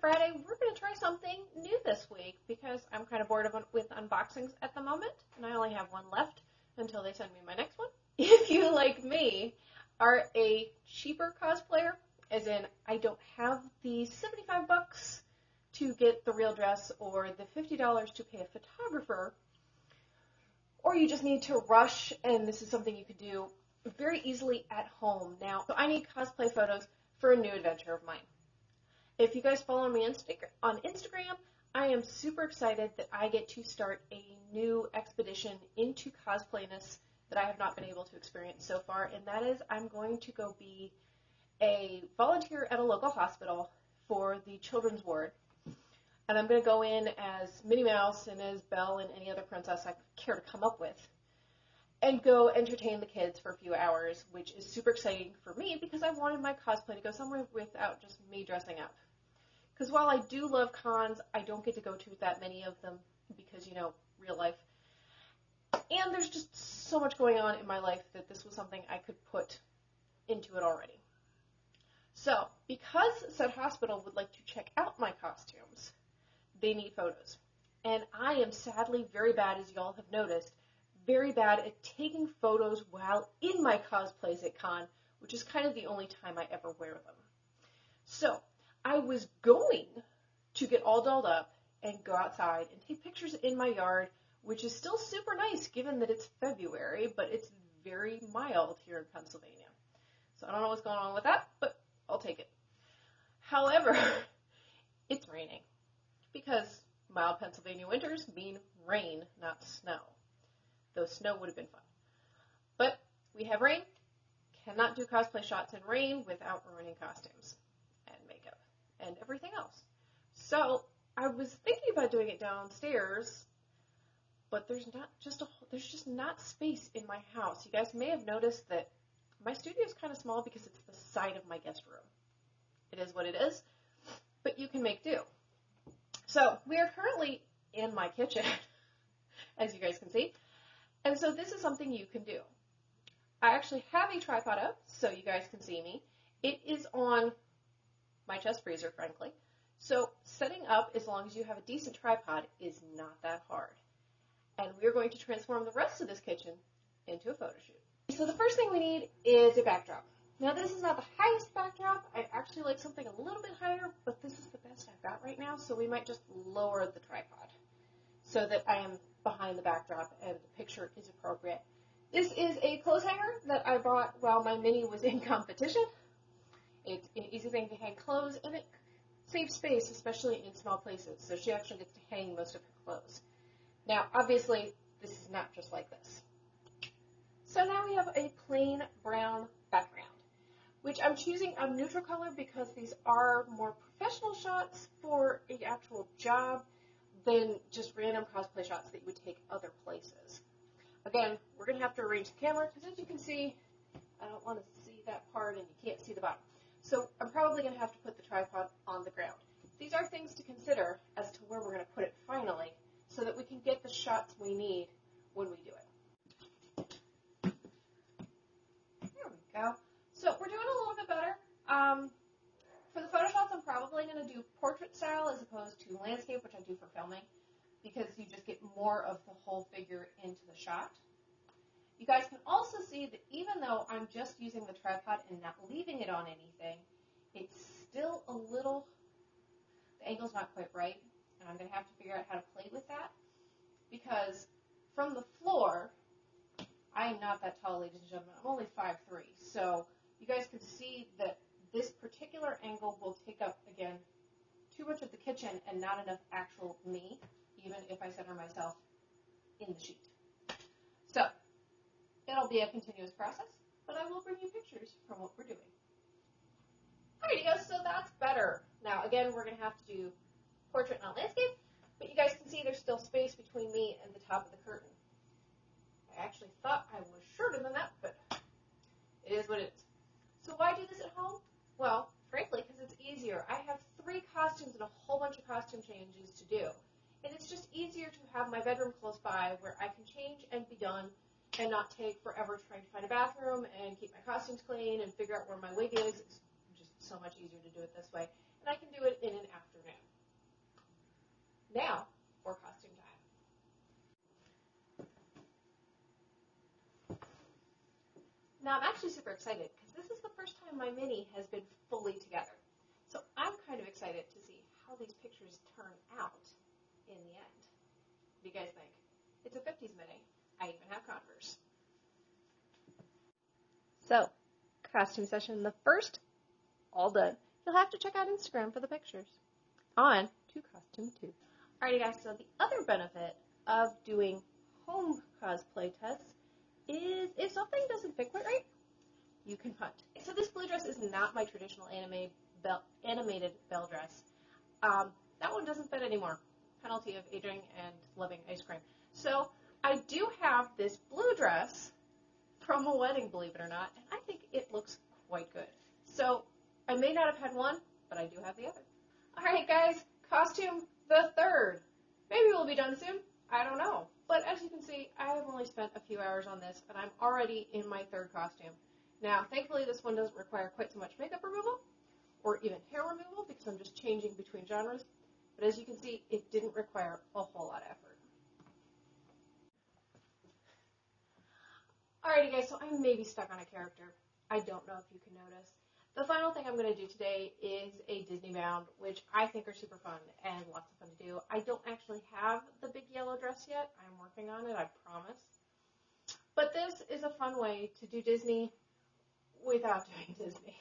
Friday, we're going to try something new this week because I'm kind of bored with unboxings at the moment, and I only have one left until they send me my next one. If you, like me, are a cheaper cosplayer, as in I don't have the $75 to get the real dress or the $50 to pay a photographer, or you just need to rush, and this is something you could do very easily at home. Now, so I need cosplay photos for a new adventure of mine. If you guys follow me on Instagram, I am super excited that I get to start a new expedition into cosplayness that I have not been able to experience so far, and that is I'm going to go be a volunteer at a local hospital for the children's ward. And I'm going to go in as Minnie Mouse and as Belle and any other princess I care to come up with and go entertain the kids for a few hours, which is super exciting for me because I wanted my cosplay to go somewhere without just me dressing up. Because while I do love cons, I don't get to go to that many of them because, you know, real life. And there's just so much going on in my life that this was something I could put into it already. So, because said hospital would like to check out my costumes, they need photos. And I am sadly very bad, as y'all have noticed, very bad at taking photos while in my cosplays at con, which is kind of the only time I ever wear them. So, I was going to get all dolled up and go outside and take pictures in my yard, which is still super nice given that it's February, but it's very mild here in Pennsylvania. So I don't know what's going on with that, but I'll take it. However, it's raining because mild Pennsylvania winters mean rain, not snow. Though snow would have been fun. But we have rain, cannot do cosplay shots in rain without ruining costumes and makeup and everything else. So I was thinking about doing it downstairs, but there's just not space in my house. You guys may have noticed that my studio is kind of small because it's the side of my guest room. It is what it is, but you can make do. So we are currently in my kitchen, as you guys can see, and so this is something you can do. I actually have a tripod up so you guys can see me. It is on my chest freezer, frankly. So setting up, as long as you have a decent tripod, is not that hard. And we're going to transform the rest of this kitchen into a photo shoot. So the first thing we need is a backdrop. Now this is not the highest backdrop. I actually like something a little bit higher, but this is the best I've got right now, so we might just lower the tripod so that I am behind the backdrop and the picture is appropriate. This is a clothes hanger that I bought while my Minnie was in competition. It's an easy thing to hang clothes, and it saves space, especially in small places, so she actually gets to hang most of her clothes. Now, obviously, this is not just like this. So now we have a plain brown background, which I'm choosing a neutral color because these are more professional shots for an actual job than just random cosplay shots that you would take other places. Again, we're going to have to arrange the camera because as you can see, I don't want to see that part and you can't see the bottom. So I'm probably going to have to put the tripod on the ground. These are things to consider as to where we're going to put it finally so that we can get the shots we need when we do it. There we go. So we're doing a little bit better. For the photo shots, I'm probably going to do portrait style as opposed to landscape, which I do for filming, because you just get more of the whole figure into the shot. You guys can also see that even though I'm just using the tripod and not leaving it on anything, it's still a little, the angle's not quite right, and I'm going to have to figure out how to play with that, because from the floor, I am not that tall, ladies and gentlemen. I'm only 5'3", so you guys can see that this particular angle will take up, again, too much of the kitchen and not enough actual me, even if I center myself in the sheet. So, it'll be a continuous process, but I will bring you pictures from what we're doing. Alrighty, so that's better. Now, again, we're going to have to do portrait, not landscape, but you guys can see there's still space between me and the top of the curtain. I actually thought I was shorter than that, but it is what it is. So why do this at home? Well, frankly, because it's easier. I have 3 costumes and a whole bunch of costume changes to do. And it's just easier to have my bedroom close by where I can change and be done and not take forever trying to find a bathroom and keep my costumes clean and figure out where my wig is. It's just so much easier to do it this way. And I can do it in an afternoon. excited because this is the first time my mini has been fully together. So I'm kind of excited to see how these pictures turn out in the end. What do you guys think? It's a 50s mini. I even have Converse. So, costume session, the first, all done. You'll have to check out Instagram for the pictures. On to costume 2. Alrighty guys, so the other benefit of doing home cosplay tests is if something doesn't fit quite right, you can punt. So this blue dress is not my traditional animated bell dress. That one doesn't fit anymore. Penalty of aging and loving ice cream. So I do have this blue dress from a wedding, believe it or not, and I think it looks quite good. So I may not have had one, but I do have the other. Alright guys, costume the third. Maybe we'll be done soon. I don't know. But as you can see, I have only spent a few hours on this, and I'm already in my third costume. Now, thankfully, this one doesn't require quite so much makeup removal, or even hair removal, because I'm just changing between genres. But as you can see, it didn't require a whole lot of effort. Alrighty guys, so I may be stuck on a character. I don't know if you can notice. The final thing I'm going to do today is a Disney bound, which I think are super fun and lots of fun to do. I don't actually have the big yellow dress yet. I'm working on it, I promise. But this is a fun way to do Disney without doing Disney.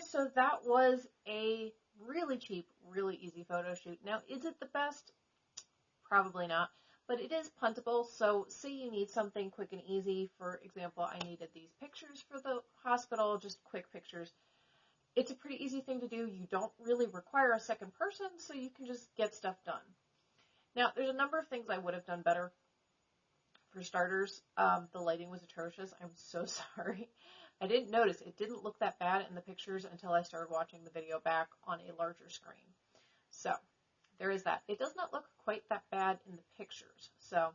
So that was a really cheap, really easy photo shoot. Now, is it the best? Probably not, but it is puntable. So say you need something quick and easy. For example, I needed these pictures for the hospital, just quick pictures. It's a pretty easy thing to do. You don't really require a second person, so you can just get stuff done. Now, there's a number of things I would have done better. For starters, the lighting was atrocious. I'm so sorry. I didn't notice. It didn't look that bad in the pictures until I started watching the video back on a larger screen. So, there is that. It does not look quite that bad in the pictures. So,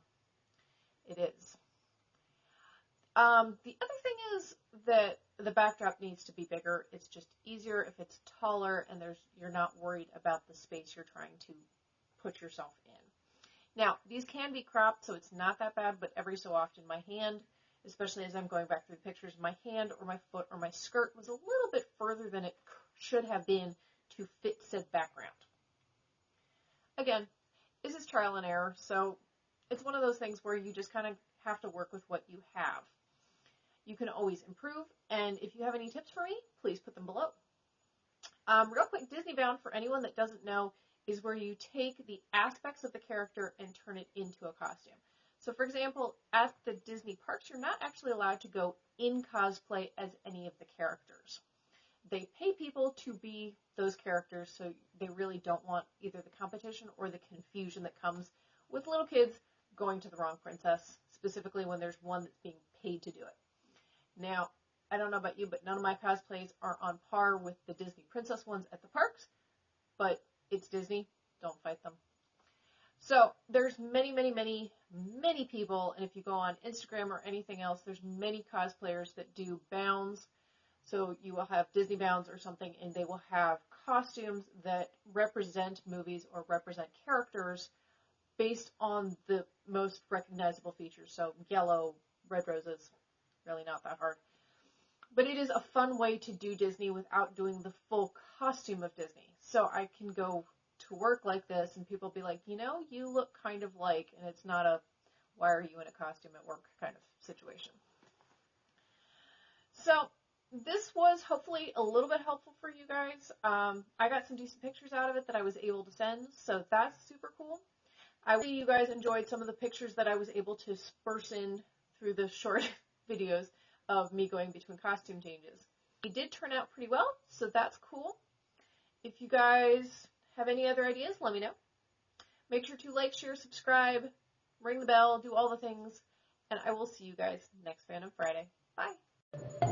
it is. The other thing is that the backdrop needs to be bigger. It's just easier if it's taller and you're not worried about the space you're trying to put yourself in. Now, these can be cropped, so it's not that bad, but every so often my hand, especially as I'm going back through the pictures, my hand or my foot or my skirt was a little bit further than it should have been to fit said background. Again, this is trial and error, so it's one of those things where you just kind of have to work with what you have. You can always improve, and if you have any tips for me, please put them below. Real quick, Disney Bound, for anyone that doesn't know, is where you take the aspects of the character and turn it into a costume. So, for example, at the Disney parks, you're not actually allowed to go in cosplay as any of the characters. They pay people to be those characters, so they really don't want either the competition or the confusion that comes with little kids going to the wrong princess, specifically when there's one that's being paid to do it. Now, I don't know about you, but none of my cosplays are on par with the Disney princess ones at the parks, but it's Disney. Don't fight them. So there's many, many, many, many people, and if you go on Instagram or anything else, there's many cosplayers that do bounds. So you will have Disney bounds or something, and they will have costumes that represent movies or represent characters based on the most recognizable features. So yellow, red roses, really not that hard. But it is a fun way to do Disney without doing the full costume of Disney. So I can go to work like this and people be like, you know, you look kind of like, and it's not a why are you in a costume at work kind of situation. So this was hopefully a little bit helpful for you guys. I got some decent pictures out of it that I was able to send, so that's super cool. I hope you guys enjoyed some of the pictures that I was able to disperse in through the short videos of me going between costume changes. It did turn out pretty well, so that's cool. If you guys have any other ideas, let me know. Make sure to like, share, subscribe, ring the bell, do all the things, and I will see you guys next Fandom Friday. Bye!